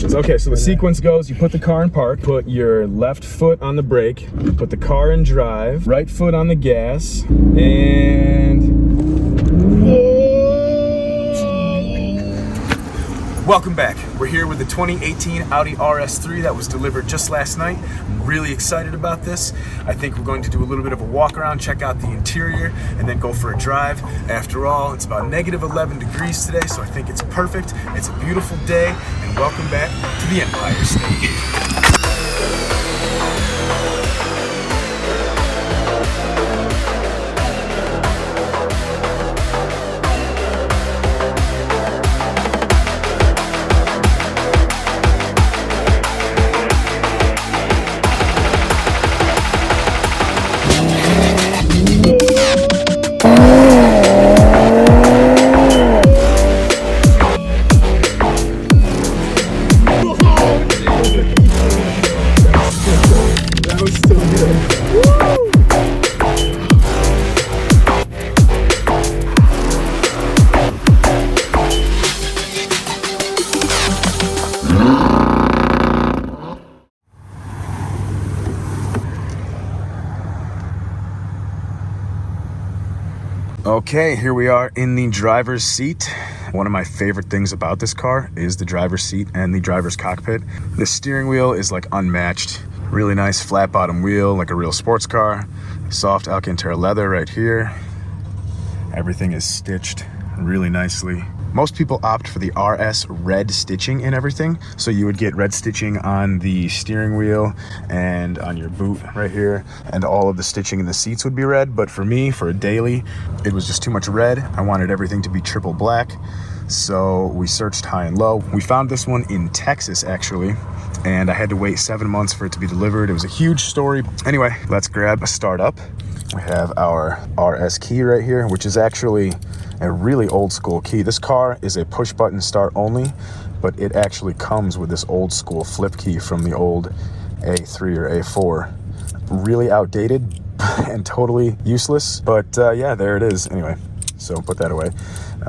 Okay, so the sequence goes, you put the car in park, put your left foot on the brake, put the car in drive, right foot on the gas, and... Welcome back. We're here with the 2018 Audi RS3 that was delivered just last night. I'm really excited about this. I think we're going to do a little bit of a walk around, check out the interior, and then go for a drive. After all, it's about -11 degrees today, so I think it's perfect. It's a beautiful day, and welcome back to the Empire State. Okay, here we are in the driver's seat. One of my favorite things about this car is the driver's seat and the driver's cockpit. The steering wheel is like unmatched. Really nice flat bottom wheel, like a real sports car. Soft Alcantara leather right here. Everything is stitched really nicely. Most people opt for the RS red stitching and everything. So you would get red stitching on the steering wheel and on your boot right here. And all of the stitching in the seats would be red. But for me, for a daily, it was just too much red. I wanted everything to be triple black. So we searched high and low. We found this one in Texas, actually. And I had to wait 7 months for it to be delivered. It was a huge story. Anyway, let's grab a start up. We have our RS key right here, which is actually a really old school key. This car is a push button start only, but it actually comes with this old school flip key from the old A3 or A4. Really outdated and totally useless, but yeah, there it is. Anyway, so put that away.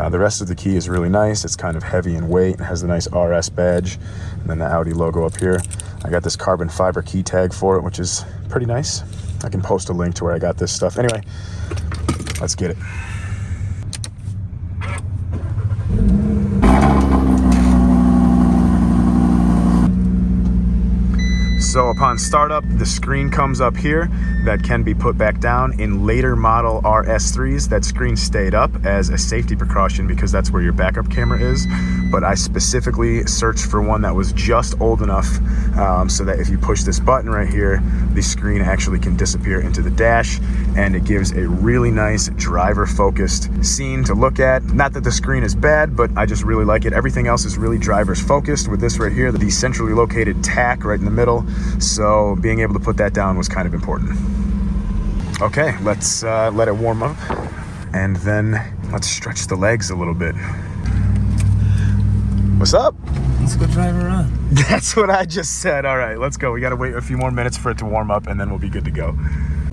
The rest of the key is really nice. It's kind of heavy in weight. It has the nice RS badge and then the Audi logo up here. I got this carbon fiber key tag for it, which is pretty nice. I can post a link to where I got this stuff. Anyway, let's get it. So upon startup, the screen comes up here that can be put back down. In later model RS3s, that screen stayed up as a safety precaution because that's where your backup camera is. But I specifically searched for one that was just old enough so that if you push this button right here, the screen actually can disappear into the dash, and it gives a really nice driver-focused scene to look at. Not that the screen is bad, but I just really like it. Everything else is really driver's-focused. With this right here, the centrally located tack right in the middle. So being able to put that down was kind of important. Okay, let's let it warm up, and then let's stretch the legs a little bit. What's up? Let's go drive around. That's what I just said. All right, let's go. We gotta wait a few more minutes for it to warm up, and then we'll be good to go.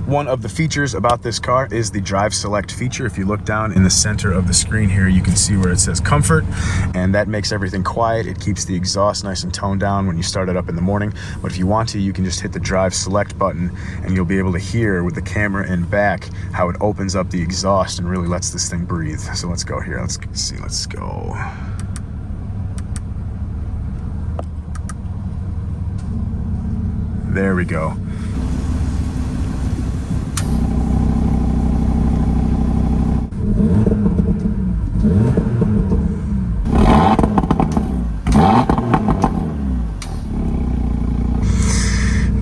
One of the features about this car is the drive select feature. If you look down in the center of the screen here, you can see where it says comfort, and that makes everything quiet. It keeps the exhaust nice and toned down when you start it up in the morning. But if you want to, you can just hit the drive select button, and you'll be able to hear with the camera in back how it opens up the exhaust and really lets this thing breathe. So let's go here. Let's see. Let's go. There we go.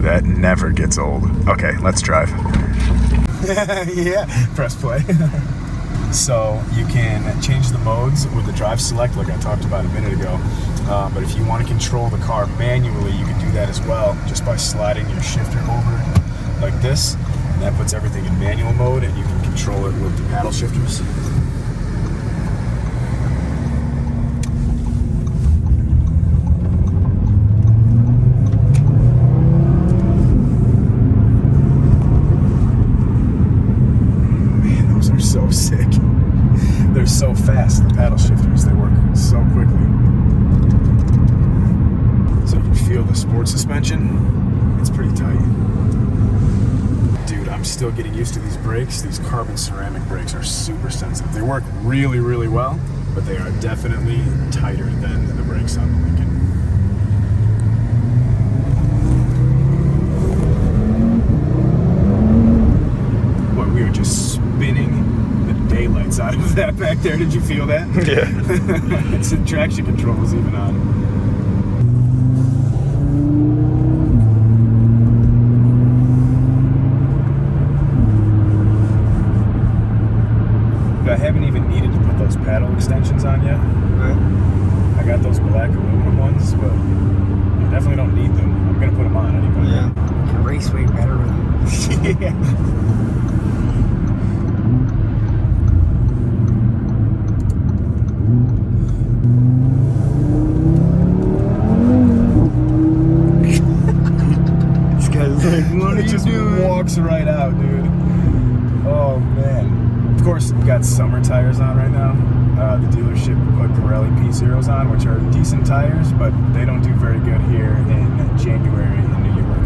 That never gets old. Okay, let's drive. Yeah, press play. So you can change the modes with the drive select like I talked about a minute ago. But if you want to control the car manually, you can do that as well, just by sliding your shifter over like this. And that puts everything in manual mode, and you can control it with the paddle shifters. So sick. They're so fast, the paddle shifters. They work so quickly. feel the sport suspension. It's pretty tight. Dude, I'm still getting used to these brakes. These carbon ceramic brakes are super sensitive. They work really, really well, but they are definitely tighter than the brakes on the Lincoln. Boy, we were just spinning the daylights out of that back there. Did you feel that? Yeah. It's the traction control is even on. I haven't even needed to put those paddle extensions on yet. Right. I got those black aluminum ones, but I definitely don't need them. I'm gonna put them on anyway. Yeah. You can race way better with them. Yeah. This guy's like, what are you just doing? Walks right out, dude. Oh man. Of course, we got summer tires on right now. The dealership put Pirelli P0s on, which are decent tires, but they don't do very good here in January in New York.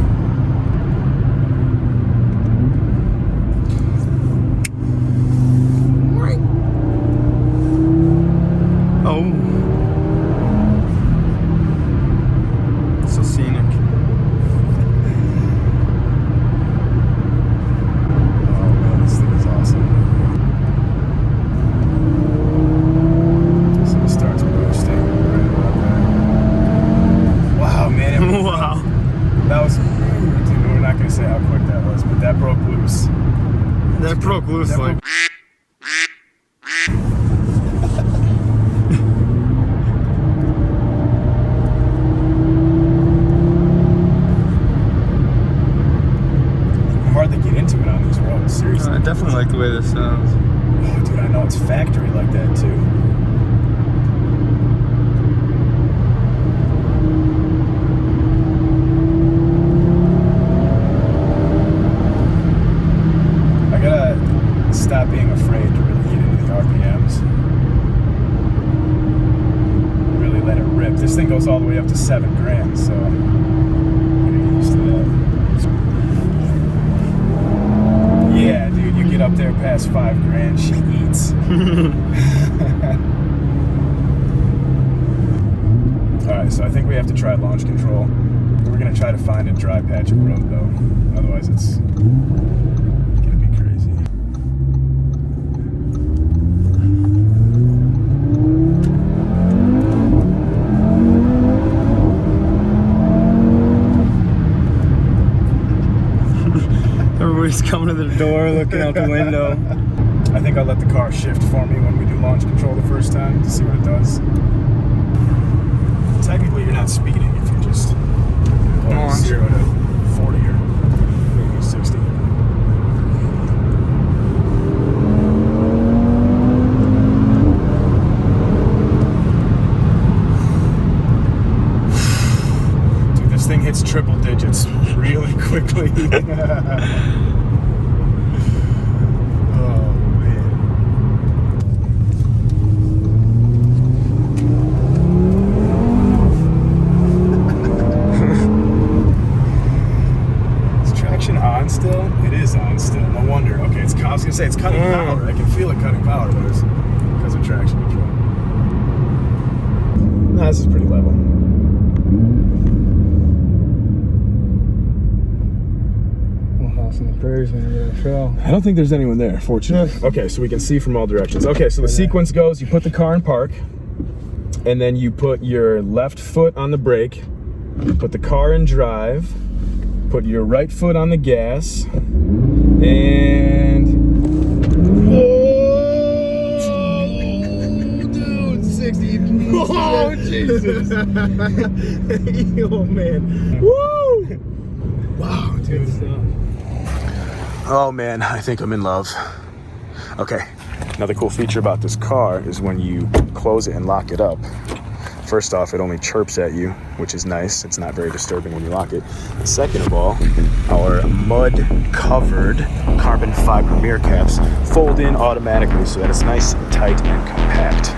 Oh. So scenic. Oh man, this thing is awesome. So it starts boosting right about there. Wow, man. Wow. That was, dude, we're not going to say how quick that was, but that broke loose. That broke loose like. Hard to get into it on these roads, seriously. I definitely like the way this sounds. Oh, dude, I know it's factory like that too. I gotta stop being afraid to really get into the RPMs. Really let it rip. This thing goes all the way up to 7 grand, so I'm gonna get used to that. Yeah, dude, you get up there past 5 grand, she eats. Alright, so I think we have to try launch control. We're gonna try to find a dry patch of road though. Otherwise it's gonna be crazy. Everybody's coming to the door, looking out the window. I think I'll let the car shift for me when we do launch control the first time to see what it does. Technically, you're not speeding if you're just going 0 to 40 or maybe 60. Dude, this thing hits triple digits really quickly. On still? It is on still. No wonder. Okay, it's. I was gonna say it's cutting power. I can feel it cutting power, but it's because of traction control. No, this is pretty level. Well, house in the prairies when you're in a trail. I don't think there's anyone there, fortunately. Yes. Okay, so we can see from all directions. Okay, so the sequence goes: you put the car in park, and then you put your left foot on the brake, put the car in drive. Put your right foot on the gas, and whoa, dude, 60. Oh, Jesus. Oh, man. Woo! Wow, dude. Oh, man, I think I'm in love. Okay, another cool feature about this car is when you close it and lock it up, first off, it only chirps at you, which is nice. It's not very disturbing when you lock it. Second of all, our mud-covered carbon fiber mirror caps fold in automatically so that it's nice, tight, and compact.